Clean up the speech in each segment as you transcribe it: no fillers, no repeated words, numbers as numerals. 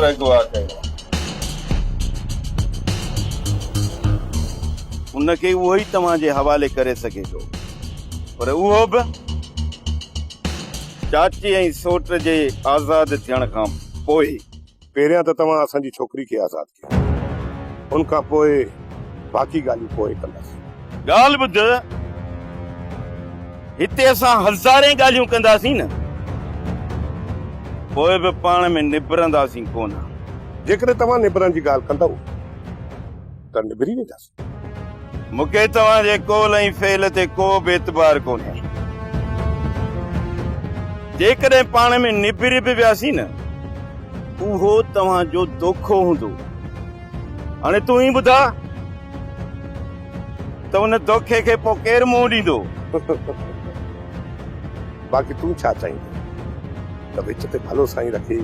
अगवा कयो उनखे उहो ई तव्हां जे हवाले करे सघे थो, पर उहो बि चाची ऐं सोट जे आज़ाद थियण खां पोइ। पहिरियां त तव्हां असांजी छोकिरी खे आज़ाद कयो, उन खां पोइ बाक़ी ॻाल्हियूं पोइ कंदासीं। ॻाल्हि ॿुध, हिते असां हज़ारे ॻाल्हियूं कंदासीं न, पोइ बि पाण में निबरंदासीं कोन। जेकॾहिं तव्हां निबरण जी ॻाल्हि कंदव त निबरी वेंदासीं। मूंखे तव्हांजे कौल ऐं फेल ते को बि एतबार कोन्हे। जेकॾहिं पाण में निबिरी बि वियासीं न, उहो तव्हांजो दोखो हूंदो। हाणे तूं ई ॿुधा त उन दोखे खे पोइ केरु मुंहुं ॾींदो? बाक़ी तूं छा चाहींदो त विच ते भलो साईं रखे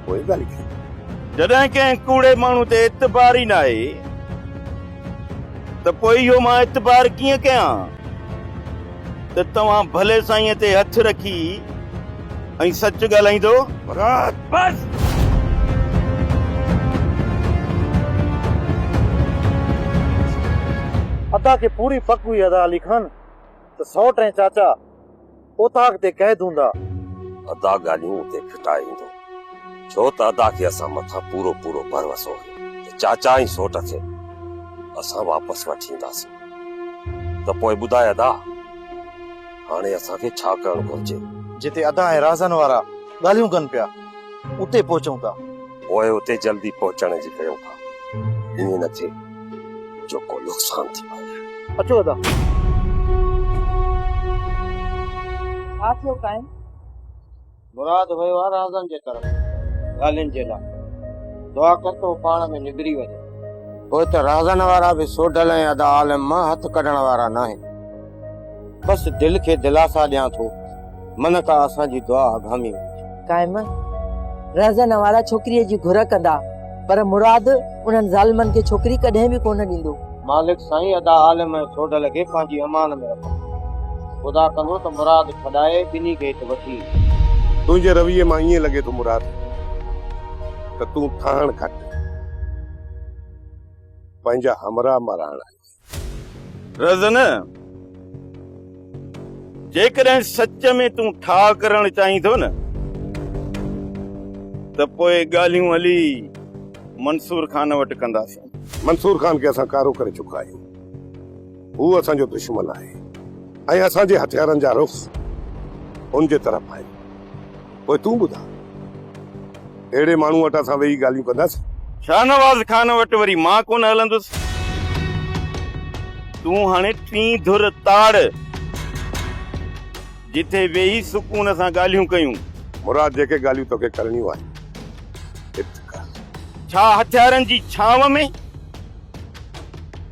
पोइ ॻाल्हि कई। जॾहिं कंहिं कूड़े माण्हू ते एतबार ई न आहे त पोइ इहो मां एतबार कीअं कयां त तव्हां भले साईं ते हथ रखी ऐं सच ॻाल्हाईंदो? बस अदा खे पूरी पक हुई अदा अली खान त सौट ऐं चाचा ओताक ते कैद हूंदा। अदा ॻाल्हियूं उते फिटाईंदो, छो त अदा खे असां मथां पूरो पूरो भरोसो हुयो त चाचा ऐं सोट खे असां वापसि वठी ईंदासीं। त पोइ ॿुधाए अदा, हाणे असांखे छा करणु घुरिजे? जिते अदा ऐं राज़न वारा ॻाल्हियूं कनि पिया उते पहुचूं था। पोइ उते जल्दी पहुचण जी कयूं था, ईअं न थिए जो को नुक़सान थी वञे। अचो अदा। छा थियो काइम? मुराद वियो आहे राज़न जे तरफ़ ॻाल्हियुनि जे लाइ। दुआ कर तो पाण में निबिरी वञे। पोइ त राज़न वारा बि सोडल ऐं अदा आलम मां हथ कढण वारा न आहिनि। बसि दिलि खे दिलासा ॾियां थो, मन का असांजी दुआ अघामी वञे। काइम राज़न वारा छोकिरीअ जी घुर कंदा, पर मुराद उन्हनि ज़ालिमनि खे छोकिरी कॾहिं बि कोन ॾींदो। मालिक साईं अदा आलम ऐं सोडल खे पंहिंजी अमान में रखो। ख़ुदा कंदो त मुराद छॾाए ॿिन्ही खे हिते वठी। तुंहिंजे रवैये मां ईअं लॻे थो मुराद त तूं ठाण घटि पंहिंजा हमरा मराइण। रज़न, जेकॾहिं सच में तूं ठा करणु चाहीं थो न, त पोइ ॻाल्हियूं हली मंसूर खान वटि कंदासीं। मंसूर खान खे असां कारो करे चुका आहियूं। हू असांजो दुश्मन आहे ऐं असांजे हथियारनि जा रुख उन जे तरफ़ आहे। पोइ तूं ॿुधा, अहिड़े माण्हू वटि असां वेही ॻाल्हियूं कंदासीं? शाहनवाज़ खान वटि वरी मां कोन हलंदुसि। तूं हाणे टी धुर ताड़ जिथे वेही सुकून सां ॻाल्हियूं कयूं। मुराद जेके ॻाल्हियूं तोखे करणियूं आहिनि, छा हथियारनि जी छांव में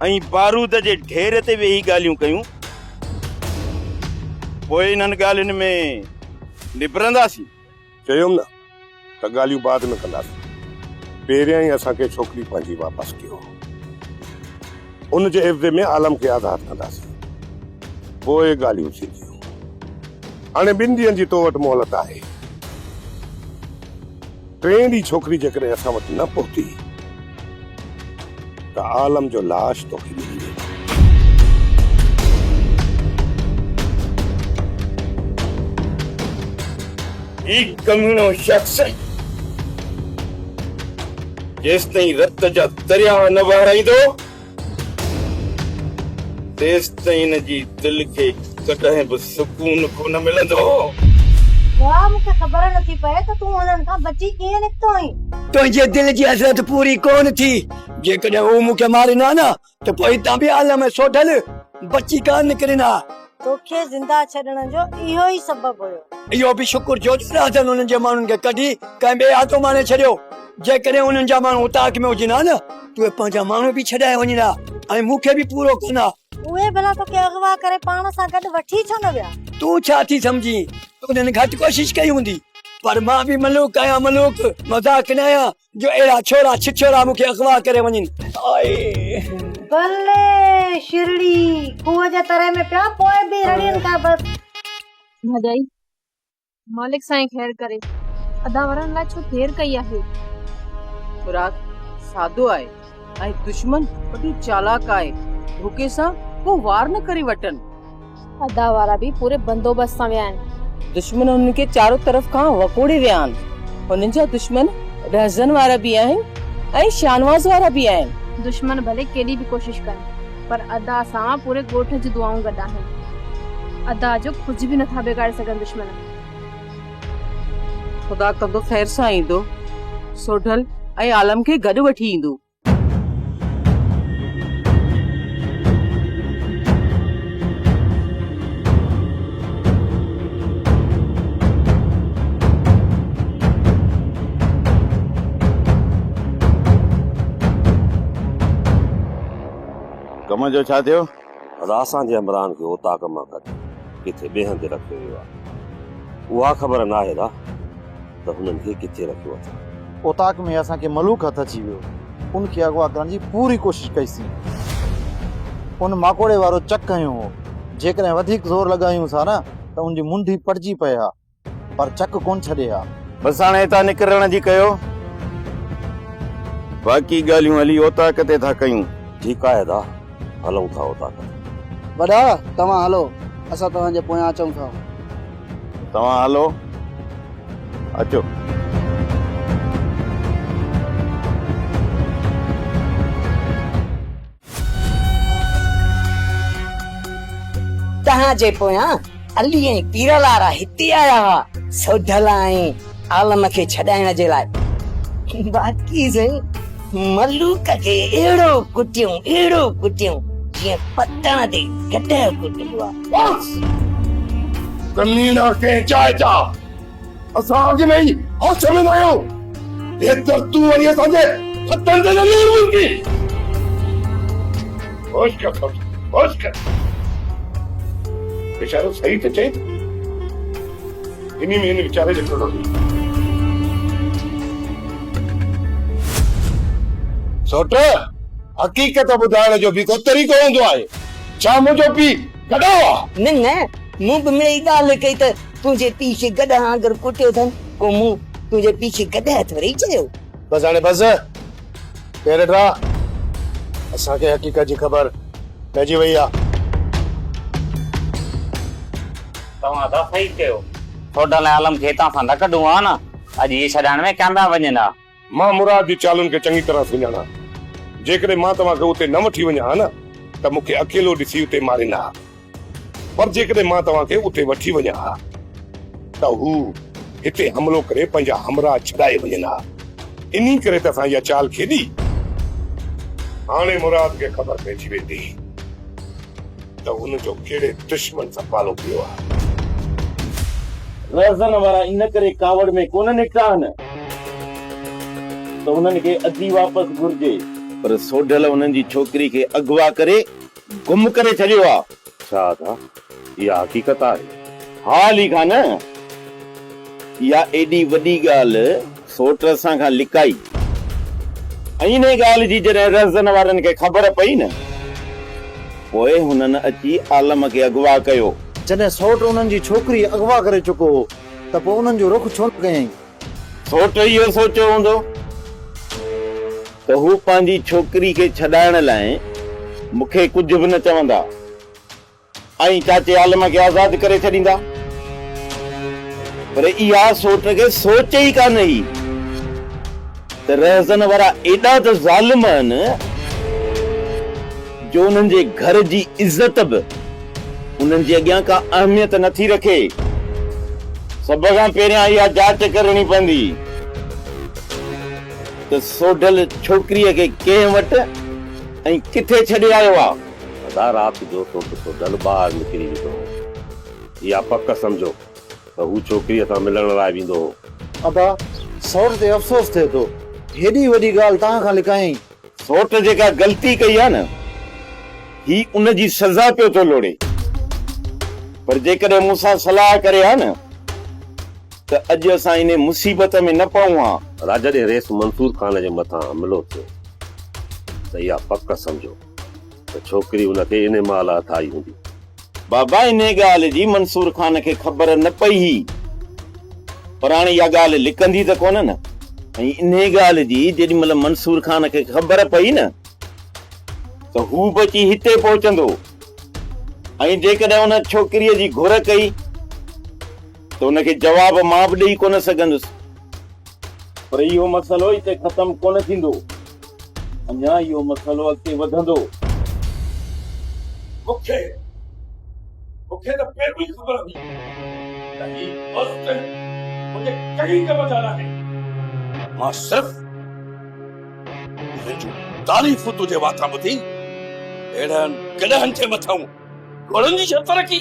ऐं बारूद जे ढेर ते वेही ॻाल्हियूं कयूं? पोइ इन्हनि ॻाल्हियुनि में निबरंदासीं। चयुमि न त ॻाल्हियूं बाद में कंदासीं। पहिरियां ई असांखे छोकिरी पंहिंजी वापसि कयो, उन जे इफ़्ज़े में आलम खे आज़ाद कंदासीं, पोइ ॻाल्हियूं थींदियूं। हाणे ॿिनि ॾींहंनि जी तो वटि मोहलत आहे। टे ॾींहं छोकिरी जेकॾहिं असां वटि न पहुती त आलम जो लाश तोखे मिली वेंदो। एक कमीनो शख्स जेस ताईं रत जा दरिया न वहाराईंदो, तेस ताईं इन जी दिल खे कॾहिं बि सुकून कोन मिलंदो। वाह, मूंखे ख़बर नथी पए त तूं उन्हनि खां बची कीअं निकितो आहीं। तुंहिंजे दिल जी हसरत पूरी कोन थी। जेकॾहिं हू मूंखे मारींदा न त पोइ तव्हां बि आलम में सोढल बची कान निकिरंदा। तोखे ज़िंदा छॾण जो इहो ई सबबु हुयो। इहो बि शुक्र जो राज़न उन्हनि जे माण्हुनि खे कढी कंहिं ॿिए हथों मारे छॾियो। जेकॾहिं उन्हनि जा माण्हू उताक में हुजंदा न, तूं पंहिंजा माण्हू बि छॾाए वञंदा ऐं मूंखे बि पूरो कंदा। उहे भला तोखे अगवा करे पाण सां गॾु वठी छो न विया? तूं छा थी सम्झी? उन्हनि घटि कोशिश कई हूंदी, पर मां भी मलूक आया। मलूक मजाक न आया जो एड़ा छोरा छिछोरा मुखे अगवा करे वञनि। भले शिरडी कुआं जे तरह में पिया पोए भी रड़ियन का बस भजाई मालिक साईं खैर करे। अदा वरन ला छो देर कई आहे। मुराद सादो आहे ऐं दुश्मन वॾी चालाक आहे। धोखे सां को वार न करे वठनि। अदा वारा भी पूरे बंदोबस्त सां विया आहिनि। दुश्मन हुननि खे चारो तरफ़ खां वकोड़े विया आहिनि। हुननि जा दुश्मन रहज़न वारा बि आहिनि ऐं शानवाज़ वारा बि आहिनि। दुश्मन भले केॾी बि कोशिश कनि पर अदा सां पूरे ॻोठ जी दुआऊं गॾु आहिनि। अदा जो कुझु बि नथा बिगाड़े सघनि दुश्मन। ख़ुदा कंदो ख़ैर सां ईंदो, सोढल ऐं आलम खे गॾु वठी ईंदो। कम जो छा थियो? असांजे इमरान खे उताक मां कढी किथे ॿिए हंधि रखियो वियो आहे। उहा ख़बर न आहे त हुननि खे किथे रखियो अथनि। ओताक में असांखे मलूक हथ अची वियो, उनखे अगवा करण जी पूरी कोशिश कईसीं। उन माकोड़े वारो चक खयो हो, जेकॾहिं वधीक ज़ोर लॻायूंसा न त उनजी मुंडी पटिजी पए हा, पर चक कोन छॾे हा। बस हाणे हितां निकिरण जी कयो, बाक़ी ॻाल्हियूं हली ओताक ते था कयूं। ठीकु आहे दा, हलूं था उताक। वॾा तव्हां हलो, असां तव्हांजे पोयां अचूं था। तव्हां हलो, अचो। तव्हांजे पोयां अली ऐं पीर लारा हिते आया हुआ सोढल ऐं आलम खे छॾाइण जे लाइ। बाक़ी जे मलूक खे अहिड़ो कुटियूं जीअं पतण ते गॾह कुटियो आहे। कमीना के चाचा असां अॻ में ई होश में न आहियूं। हे त तूं वरी असांजे हथनि ते न मुंडी होश कर। बेचारो सही त चई, इन्हीं में इन वीचारे जो करो। सोट हकीकत ॿुधाइण जो बि को तरीक़ो हूंदो आहे। छा मुंहिंजो पीउ गॾो आहे? न मूं बि मिड़ई ॻाल्हि कई त तुंहिंजे पीउ खे गॾह अगरि कुटियो अथनि पोइ मूं तुंहिंजे पीउ खे गॾह थोरी चयो। बस हाणे बस पहिरें रा असांखे हकीकत जी ख़बर पइजी वई आहे। तव्हां त सही कयो, सोढल ऐं आलम खे हितां सां न कढूं हा न, अॼु इहे छॾाइण में कंदा वञनि हा। मां मुराद जी चालुनि खे चङी तरह सुञाणा। जेकॾहिं मां तव्हांखे उते न वठी वञा हा न त मूंखे अकेलो ॾिसी उते मारींदा, पर जेकॾहिं मां तव्हांखे उते वठी वञा हा त हू हिते हमलो करे पंहिंजा हमराह छॾाए वञा। इन्ही करे त असां इहा चाल खेॾी। हाणे मुराद खे ख़बर पइजी वेंदी त हुनजो कहिड़े दुश्मन सां पालो पियो आहे। रहज़न वारा इन करे कावड़ में कोन निकिता आहिनि त उन्हनि खे अची वापसि घुर्जे, पर सोढल उन्हनि जी छोकिरी खे अगवा करे गुम करे छॾियो आहे। छा था इहा हकीकत आहे? हा लिखा न, इहा एॾी वॾी ॻाल्हि सोट असां खां लिकाई ऐं इन ॻाल्हि जी जॾहिं रहज़न वारनि खे ख़बर पई न पोइ हुननि अची आलम खे अगवा कयो। जॾहिं सौट उन्हनि जी छोकिरी अगवा करे चुको हो त पोइ उन्हनि जो रुख छो न कयईं? सोट इहो सोचियो हूंदो त हू पंहिंजी छोकिरी खे छॾाइण लाइ मूंखे कुझु बि न चवंदा ऐं चाचे आलम खे आज़ाद करे छॾींदा, पर इहा सोट खे सोच ई कान हुई त रहज़न वारा एॾा त ज़ालिम आहिनि जो उन्हनि जे घर जी इज़त बि उन्हनि जे अॻियां का अहमियत नथी रखे। सभ खां पहिरियां इहा जांच करणी पवंदी त सोढल छोकिरीअ खे कंहिं वटि ऐं किथे छॾे आयो आहे। अदा राति जो सोढल ॿाहिरि निकिरी वेंदो हो। इहा पक सम्झो त हू छोकिरीअ सां मिलण लाइ वेंदो हो। अदा सौट ते अफ़सोस थिए थो, हेॾी वॾी ॻाल्हि तव्हां खां लिकायईं। सोट जेका ग़लती कई आहे न ही उनजी सज़ा पियो थो लोड़े, पर जेकॾहिं मूंसां सलाह करे हा न त अॼु असां इन मुसीबत में न पऊं हा। राजा ॾे रेस मंसूर खान जे मथां हमलो थियो त इहा पक सम्झो त छोकिरी उनखे इन महिल हथाई हूंदी। बाबा इन ॻाल्हि जी मंसूर खान खे ख़बर न पई, पर हाणे इहा ॻाल्हि लिकंदी त कोन न। ऐं इन ॻाल्हि जी जेॾीमहिल मंसूर खान खे ख़बर पई न त हू बची हिते पहुचंदो ऐं जेकॾहिं उन छोकिरीअ जी घुर कई त उनखे जवाब मां बि ॾेई कोन सघंदुसि पर इहो मसइलो हिते ख़तम कोन थींदो अञा इहो मसइलो अॻिते वधंदो मूंखे त पहिरियों ई ख़बर हुई त ही वक़्तु मुंहिंजे कई कम जा न आहे मां सिर्फ़ मुंहिंजूं तारीफ़ूं तुंहिंजे वाता ॿुधी अहिड़नि गॾहनि जे मथां घोड़नि जी शर्त रखी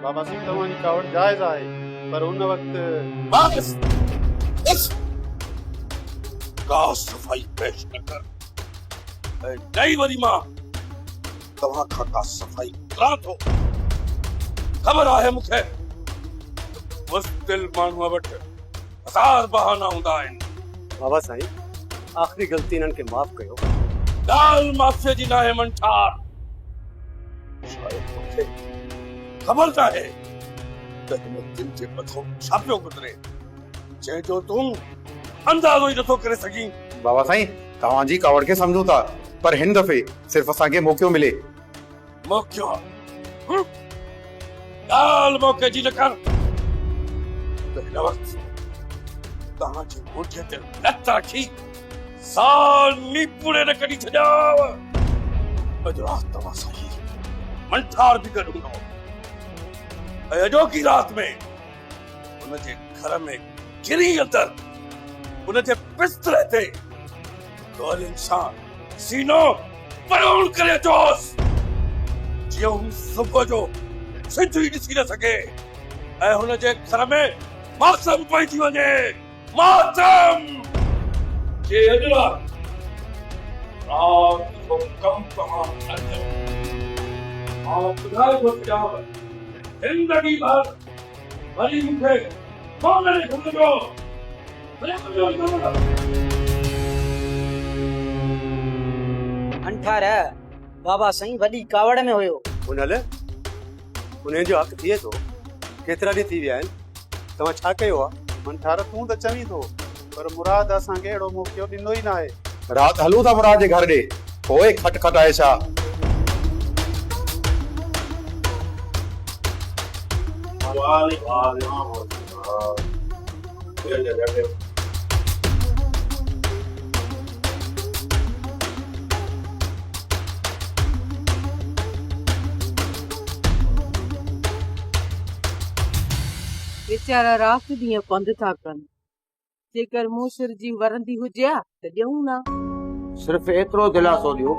बाबा सिंह तव्हांजी कावड़ जाइज़ आहे पर उन वक़्तु बस का सफ़ाई पेश न कर ऐं नई वरी मां तव्हां खां का सफ़ाई करां थो ख़बर आहे मूंखे मुस्तिल माण्हूअ वटि हज़ार बहाना हूंदा आहिनि बाबा साईं आख़िरी ग़लती इन्हनि खे माफ़ कयो ॻाल्हि माफ़ीअ जी न आहे मंठार शायदि मूंखे ख़बर न आहे त हिन दिल जे मथां छा पियो गुज़रे जंहिंजो तूं अंदाज़ो ई नथो करे सघीं बाबा साईं तव्हांजी कावड़ खे सम्झूं था पर हिन दफ़े सिर्फ़ असांखे मौक़ो मिले मौक़ो ॻाल्हि मौक़े जी न कर त हिन वक़्तु तव्हांजे मोढे ते लत रखी साल नीपुड़े न कढी छॾियाव अॼु राति तव्हां सां ही मंठार बि गॾु हूंदो ऐं अॼोकी राति में हुनजे घर में गिरी अंदरि हुनजे बिस्तरे ते गोलियुनि सां सीनो परोड़ करे अचोसि जीअं हू सुबुह जो सिज ई ॾिसी न सघे ऐं हुनजे घर में मातम पइजी वञे मातम जे अॼु राति को कम तव्हां न कयो मां ॿुधाए थो छॾियांव ज़िंदगी भर वरी मूंखे कोन ॾिसंदो अंठार बाबा साईं वॾी कावड़ में हुयो उन जो हक़ थिए थो केतिरा ॾींहं थी विया आहिनि तव्हां छा कयो आहे मंठार तूं त चवीं थो पर मुराद असांखे अहिड़ो मौक़ो ॾींदो ई न आहे राति हलूं था मुराद जे घर ॾे पोइ खटखटाए छा बेचारा राति ॾींहं पंधु था कनि जेकर मूं सिर जी वरंदी हुजे हा त ॾियूं न सिर्फ़ु एतिरो दिलासो ॾियो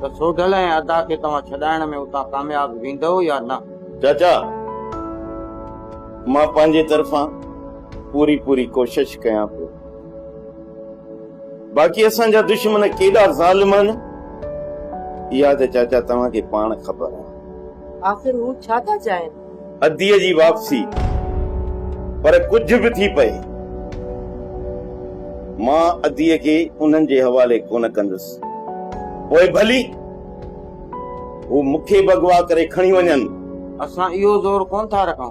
त सोढल ऐं अदा खे तव्हां छॾाइण में उतां कामयाब वेंदव या न चाचा मां पंहिंजे तरफ़ां पूरी कोशिश कयां पियो बाक़ी असांजा दुश्मन केॾा ज़ालिम आहिनि इहा त चाचा तव्हांखे पाण ख़बर आहे आख़िर हू छा था चाहिनि अदीअ जी वापसी पर कुझु बि थी पए मां अदीअ खे उन्हनि जे हवाले कोन कंदुसि पोइ भली हू मूंखे बगवा करे खणी वञनि असां इहो ज़ोर कोन था रखूं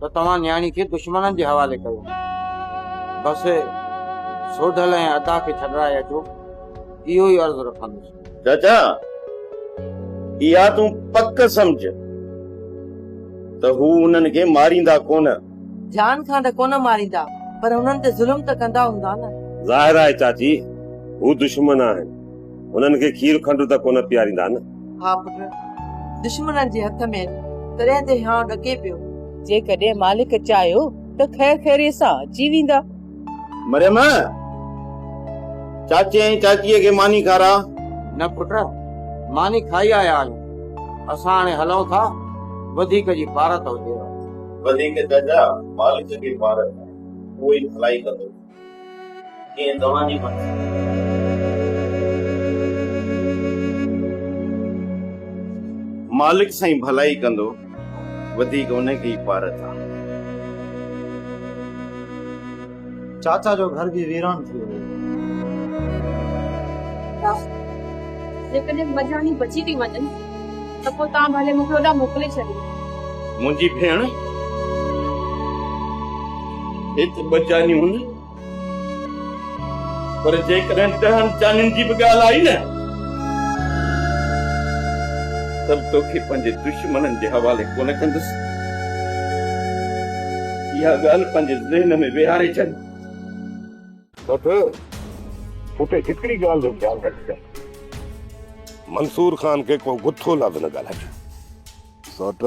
त तव्हां न्याणी खे दुश्मननि जे हवाले कयो बसि सोढल ऐं अदा खे छॾाए अचो इहो ई अर्ज़ु रखंदुसि चाचा इहा तूं पक सम्झ त हू उन्हनि खे मारींदा कोन जान खां त कोन मारींदा पर उन्हनि ते ज़ुल्म त कंदा हूंदा न ज़ाहिर आहे चाची हू दुश्मन आहिनि उन्हनि खे खीर खंड त कोन पीआरींदा न हा पुट दुश्मननि जे हथ में तॾहिं ते हां ॾके पियो जेकॾहिं मालिक चाहियो त ख़ैर ख़ैरीअ सां अची वेंदा मरियम चाचे ऐं चाचीअ खे मानी खारा न पुट मानी खाई आया आहियूं असां हाणे हलूं था वधीक जी भारत हुजे वधीक चाचा मालिक खे भारत उहो ई भलाई कंदो कीअं तव्हांजी मालिक साईं भलाई कंदो वधीक उनखे ई भारत आहे चाचा जो घर भी वीरान थी वियो जेकॾहिं मजानी बची थी वञनि त पोइ तव्हां भले मूंखे होॾां मोकिले छॾियो मुंहिंजी भेण हिते बचानियूं पर जेकॾहिं ॾहनि चालीनि जी बि ॻाल्हि आई न तब तोखे पंहिंजे दुश्मननि जे हवाले कोन कंदुसि। इहा ॻाल्हि पंहिंजे ज़हन में विहारे छॾ। उते हिकिड़ी ॻाल्हि जो ख्यालु रखिजे, मंसूर खान खे को गुथो लफ़्ज़ न ॻाल्हाइजो। सोट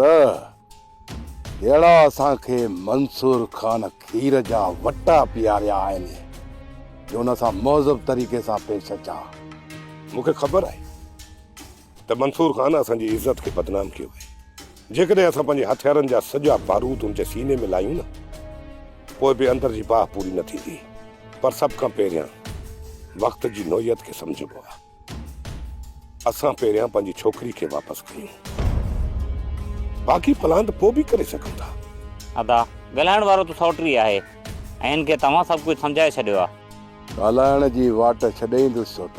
अहिड़ा असांखे मंसूर खान खीर जा वटा पीआरिया आहिनि जो हुन सां मौज़ब तरीक़े सां पेश अचां। मूंखे ख़बर आहे त मंसूर खान असांजी इज़त खे बदनाम कयो आहे। जेकॾहिं असां पंहिंजे हथियारनि जा सॼा बारूद हुन जे सीने में लायूं न पोइ बि अंदर जी बाह पूरी न थींदी। पर सभ खां पहिरियां वक़्त जी नोयत खे सम्झबो आहे। असां पहिरियां पंहिंजी छोकिरी खे वापसि कयूं, बाक़ी प्लान त पोइ बि करे सघूं था। अदा ॻाल्हाइण वारो त सौटरी आहे ऐं हिन खे तव्हां सभु कुझु सम्झाए छॾियो आहे। ॻाल्हाइण जी वाट छॾे ईंदुसि सोट,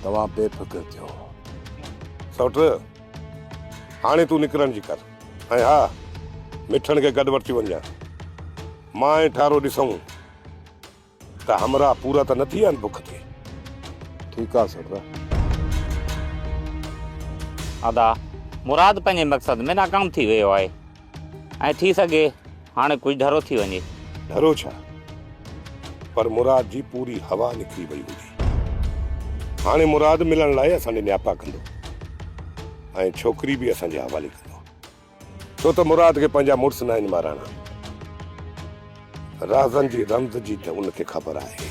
तव्हां बेफ़िक्र थियो। सौट हाणे तूं निकिरण जी कर ऐं हा मिठनि खे गॾु वठी वञा। मां ऐं ठारो ॾिसूं त हमरा पूरा त न थी विया आहिनि बुख ते। ठीकु आहे सोट। अदा मुराद पंहिंजे मक़सद में नाकाम थी वियो आहे ऐं थी सघे हाणे कुझु ढरो थी वञे। ढरो छा, पर मुराद जी पूरी हवा निकिरी वई हूंदी। हाणे मुराद मिलण लाइ असांजे न्यापा कंदो ऐं छोकिरी बि असांजे हवाले कंदो, छो त मुराद खे पंहिंजा मुड़ुस न आहिनि माराणा। राज़नि जी रमज़ जी त उनखे ख़बर आहे,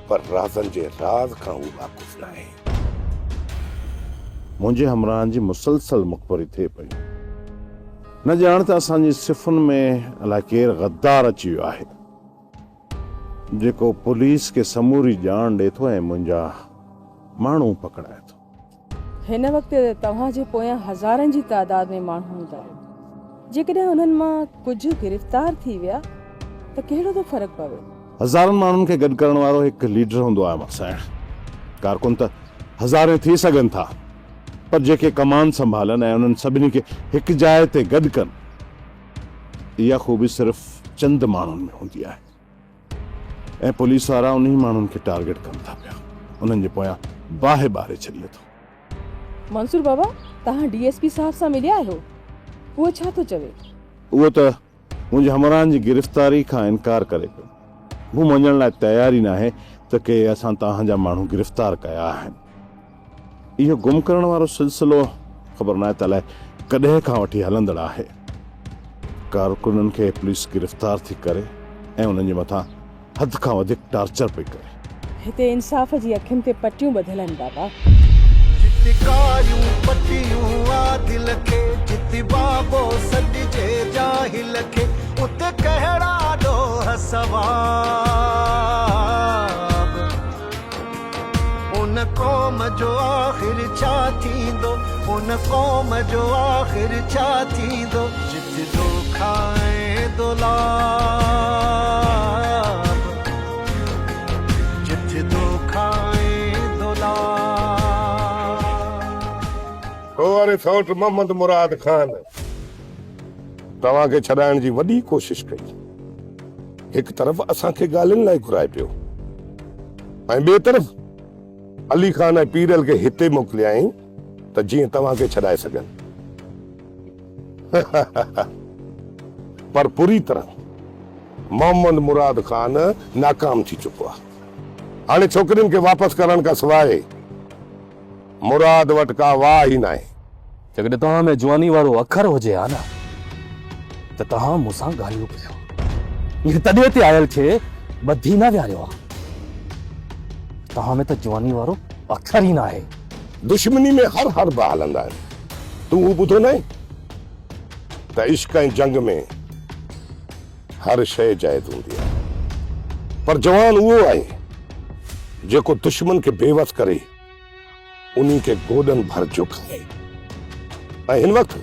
पर राज़नि जे राज़ खां हू वाक़ुफ़ न आहे। मुंहिंजे हमराहनि जी मुसलसल मुख़बरी थिए पई। न ॼाण त असांजी सिफ़ुनि में अलाए केरु गद्दार अची वियो आहे जेको पुलिस खे समूरी ॼाण ॾिए थो ऐं मुंहिंजा माण्हू पकड़ाए थो। हिन वक़्तु तव्हांजे पोयां हज़ारनि जी तादाद में माण्हू हूंदा आहिनि। जेकॾहिं उन्हनि मां कुझु गिरफ़्तार थी विया त कहिड़ो थो फ़र्क़ु पवे? हज़ारनि माण्हुनि खे गॾु करण वारो हिकु लीडर हूंदो आहे मक्सद। कारकुन त हज़ारे थी सघनि था, पर जेके कमान संभालनि ऐं उन्हनि सभिनी खे हिकु जाइ ते गॾु कनि, इहा ख़ूबी सिर्फ़ चंद माण्हुनि में हूंदी आहे। ऐं पुलिस वारा उन्ही माण्हुनि खे टारगेट कनि था पिया, उन्हनि जे पोयां बाहि ॿारे छॾिए थो। मंसूर बाबा, तव्हां DSP साहब सां मिलिया आहियो? उहो छा थो चवे? उहो त मुंहिंजे हमराहनि जी गिरफ़्तारी खां इनकार करे पियो। हू मञण लाइ तयार ई न आहे त के असां तव्हांजा माण्हू गिरफ़्तार कया आहिनि। इहो गुम करण वारो सिलसिलो ख़बर न आहे त अलाए कॾहिं खां वठी हलंदड़ आहे। कारकुननि खे पुलिस गिरफ़्तार थी करे ऐं उन्हनि जे मथां हद खां वधीक टार्चर पई करे। हिते इंसाफ़ जी अखियुनि ते पटियूं ॿधियल आहिनि बाबा। चितकारियूं पटियूं आदिल खे जित बाबो सॾिजे जाहिल खे उते कहिड़ा ॾोह सवाब। उन क़ौम जो आख़िर छा थींदो, उन क़ौम जो आख़िर छा थींदो जित दोखा ऐं दुलाब, जित दोखा ऐं दुलाब। वारे सौट मोहम्मद मुराद खान तव्हांखे छॾाइण जी वॾी कोशिश कई। हिकु तरफ़ असांखे ॻाल्हियुनि लाइ घुराए पियो ऐं ॿिए तरफ़ अली खान ऐं पीरल खे हिते मोकिलियाईं त जीअं तव्हांखे छॾाए सघनि। पर पूरी तरह मोहम्मद मुराद खान नाकाम थी चुको आहे। हाणे छोकिरियुनि खे वापसि करण खां सवाइ मुराद वटि का वाह ई न आहे। जेकॾहिं तव्हां में जुवानी वारो अखर हुजे हा न त तव्हां मूंसां ॻाल्हियूं कयो। इहे तॾहिं ते आयल खे ॿधी न वियारियो आहे। तव्हां में त जुवानी वारो अखर ई न आहे। दुश्मनी में हर बाह हलंदा आहिनि। तूं हू ॿुधो न आहे त इश्क ऐं जंग में हर शइ जाइज़ हूंदी आहे, पर जवान उहो आहे जेको दुश्मन खे बेवस करे उन्ही खे गोॾनि भर झुकाए। ऐं हिन वक़्तु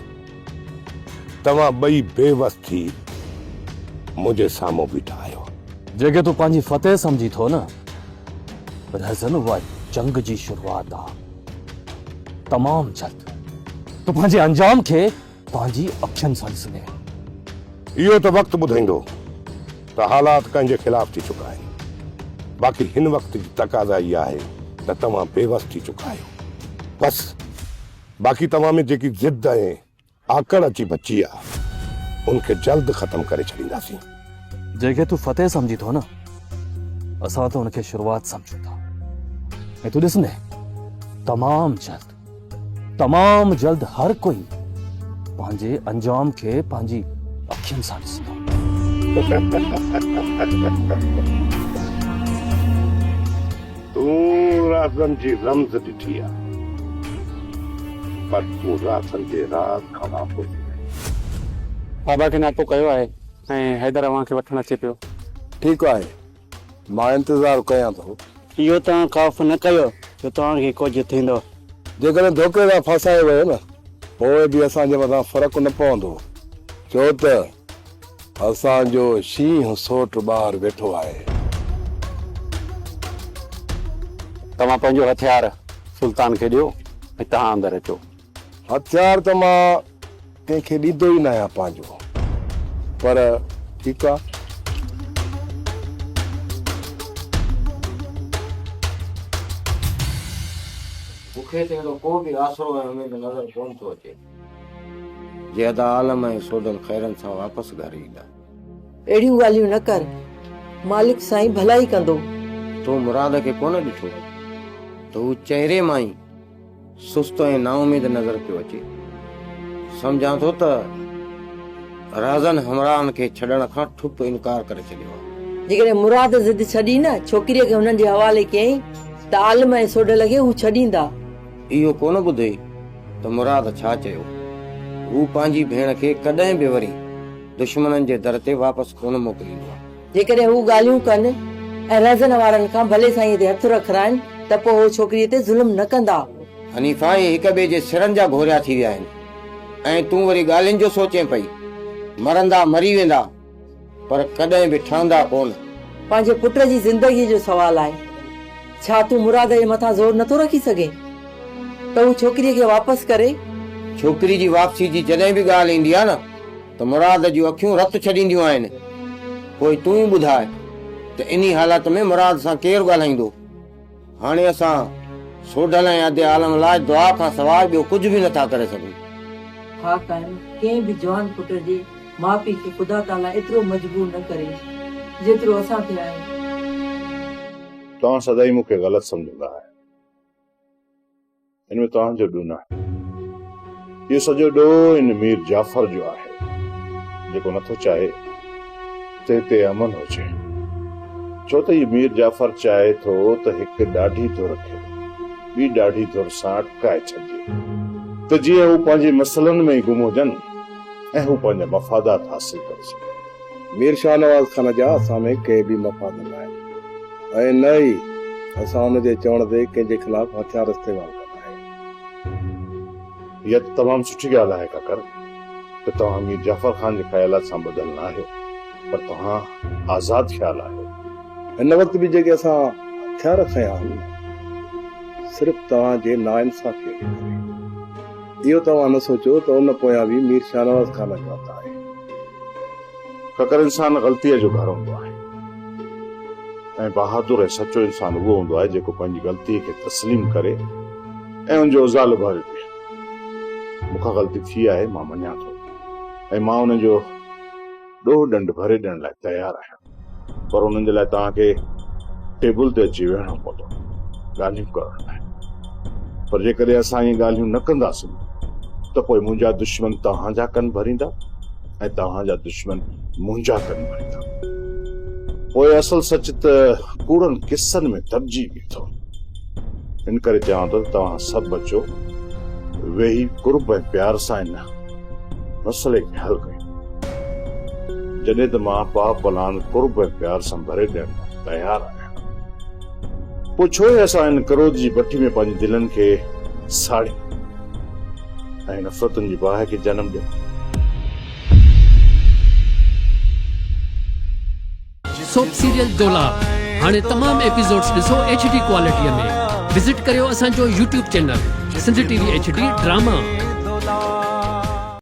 तव्हां ॿई बेवस थी मुंहिंजे साम्हूं बीठा आहियो। जेके तूं पंहिंजी फतेह सम्झी थो न, रहज़न उहा जंग जी शुरूआत आहे तमामु जल्द। तूं पंहिंजे अंजाम खे पंहिंजी अखियुनि सां ॾिसंदे। इहो त वक़्तु ॿुधाईंदो त हालात कंहिंजे ख़िलाफ़ थी चुका आहिनि। बाक़ी हिन वक़्त जी तक़ाज़ा इहा आहे त तव्हां बेवस थी चुका आहियो। बसि बाक़ी तव्हां में जेकी ज़िद ऐं आकड़ अची बची आहे उनखे जल्द ख़तम करे छॾींदासीं। जंहिंखे तूं फतेह सम्झी थो न, असां त हुनखे शुरूआत सम्झूं था। ऐं तूं ॾिस न, तमामु जल्द हर कोई पंहिंजे अंजाम खे पंहिंजी अखियुनि सां ॾिसंदो। तूं राज़नि जी रमज़ ॾिठी आहे, पर तूं राज़नि जे राज़ खां वापसि बाबा खे नातो कयो आहे ऐं हैदर अवां खे वठणु अचे पियो। ठीकु आहे, मां इंतज़ारु कयां थो। इहो तव्हां ख़ौफ़ न कयो जो तव्हांखे कुझु थींदो। जेकॾहिं धोखे सां फसाए वियो न, पोइ बि असांजे मथां फ़र्क़ु न पवंदो, छो त असांजो शींहुं सोट ॿाहिरि वेठो आहे। तव्हां पंहिंजो हथियार सुल्तान खे ॾियो ऐं तव्हां अंदरि अचो। हथियार त मां कंहिंखे ॾींदो ई न आहियां पंहिंजो, पर ठीकु आहे। मूंखे त अहिड़ो को बि आसरो ऐं उमेद नज़र कोन थो अचे जे अदा आलम ऐं सोडल ख़ैरनि सां वापसि घरु ईंदा। अहिड़ियूं ॻाल्हियूं न कर, मालिक साईं भलाई कंदो। तूं मुराद खे कोन ॾिठो त हू चहिरे मां ई सुस्त ऐं नाउमीद नज़र पियो अचे। सम्झां थो त राज़नि हमराहनि खे छॾण खां ठुप इनकार करे छॾियो आहे। जेकॾहिं मुराद ज़िद छॾी न छोकिरीअ खे हुननि जे हवाले कयईं त आलम ऐं सोडल खे हू छॾींदा। इहो कोन ॿुधई त मुराद छा चयो। हू पंहिंजी भेण खे कॾहिं बि वरी दुश्मननि जे दर ते वापसि कोन मोकिलींदो आहे। जेकॾहिं हू ॻाल्हियूं कनि ऐं रज़न वारनि खां भले साईं ते हथ रखाइनि त पोइ हू छोकिरीअ ते ज़ुल्म न कंदा। हनीफा हिक ॿिए जे सिरनि जा घोरिया थी विया आहिनि ऐं तूं वरी ॻाल्हियुनि जो सोचें पई। मरंदा मरी वेंदा पर कॾहिं बि ठहंदा कोन। पंहिंजे पुट जी ज़िंदगीअ जो सवाल आहे। छा तूं मुराद जे मथां ज़ोर नथो रखी सघे त हू छोकिरीअ खे वापसि करे? छोकिरी जी वापसी जी जॾहिं बि ॻाल्हि ईंदी आहे न त मुराद जूं अखियूं रत छॾींदियूं आहिनि। पोइ तूं ई ॿुधाए त इन्ही हालत में मुराद सां केरु ॻाल्हाईंदो। हाणे असां सोडल ऐं अदे आलम लाइ दुआ खां सवाइ ॿियो कुझु बि नथा करे सघूं। हा काइम कंहिं बि जवान पुट जे माउ पीउ खे ख़ुदा ताला एतिरो मजबूर न करे जेतिरो असां थे आहियूं। तव्हां सदाई मूंखे ग़लति सम्झंदा आहियो। हिन में तव्हांजो ॾोह न आहे। इहो सॼो ॾोह इन मीर जाफ़र जो आहे जेको नथो चाहे त हिते अमन हुजे। छो त हीउ मीर जाफ़र चाहे थो त हिकु ॾाढी धुर खे ॿी ॾाढी धुर सां अटकाए छॾिजे त जीअं हू पंहिंजे मसइलनि में ई गुम हुजनि ऐं हू पंहिंजा मफ़ादात हासिल करे सघे। मीर शाह नवाज़ खान जा असां में कंहिं बि मफ़ाद न आहे ऐं न ई असां हुनजे चवण ते कंहिंजे ख़िलाफ़ हथियार इस्तेमालु कंदा आहियूं। इहा तमामु सुठी ॻाल्हि आहे काकर त तव्हां मीर जाफ़र ख़ान जे ख़्यालात सां ॿधल न आहियो, पर तव्हां आज़ाद ख़्याल आहियो। हिन वक़्त बि जेके असां हथियार खयां आहिनि सिर्फ़ु तव्हांजे नाइंसाफ़ीअ जे करे। इहो तव्हां न सोचो त उन पोयां बि मीर शाह नवाज़ खान जो हथ आहे। काकर इंसान ग़लतीअ जो घर हूंदो आहे ऐं बहादुर ऐं सचो इंसान उहो हूंदो आहे जेको पंहिंजी ग़लतीअ खे तस्लीम करे ऐं उनजो उज़ालो भरे ॾिए। मूंखां ग़लती थी आहे, मां मञा थो ऐं मां उनजो ॾोह ॾंड भरे ॾियण लाइ तयारु आहियां, पर उन्हनि जे लाइ तव्हांखे टेबल ते अची वेहणो पवंदो, ॻाल्हियूं करण लाइ। पर जेकॾहिं असां इहे ॻाल्हियूं न कंदासीं त पोइ मुंहिंजा दुश्मन तव्हांजा कन भरींदा ऐं तव्हांजा दुश्मन मुंहिंजा कन भरींदा। पोइ असल सच त कूड़नि किस्सनि में दॿिजी बीठो। इन करे चवां थो तव्हां सभु अचो, वेही कुर्ब ऐं प्यार सां हिन मसइले खे हल कयूं। जॾहिं त मां पाक पलान कुर्ब ऐं प्यार सां भरे ॾियण लाइ तयारु आहियां, पोइ छो असां हिन क्रोध जी भट्टी में पंहिंजी दिलनि खे साड़ियूं ऐं नफ़रतुनि जी बाहि खे जनम ॾियूं। सोप सीरियल डोला हाणे तमाम एपिसोड्स ॾिसो HD क्वालिटीअ में। विजिट करियो असांजो YouTube channel Sindh TV HD drama.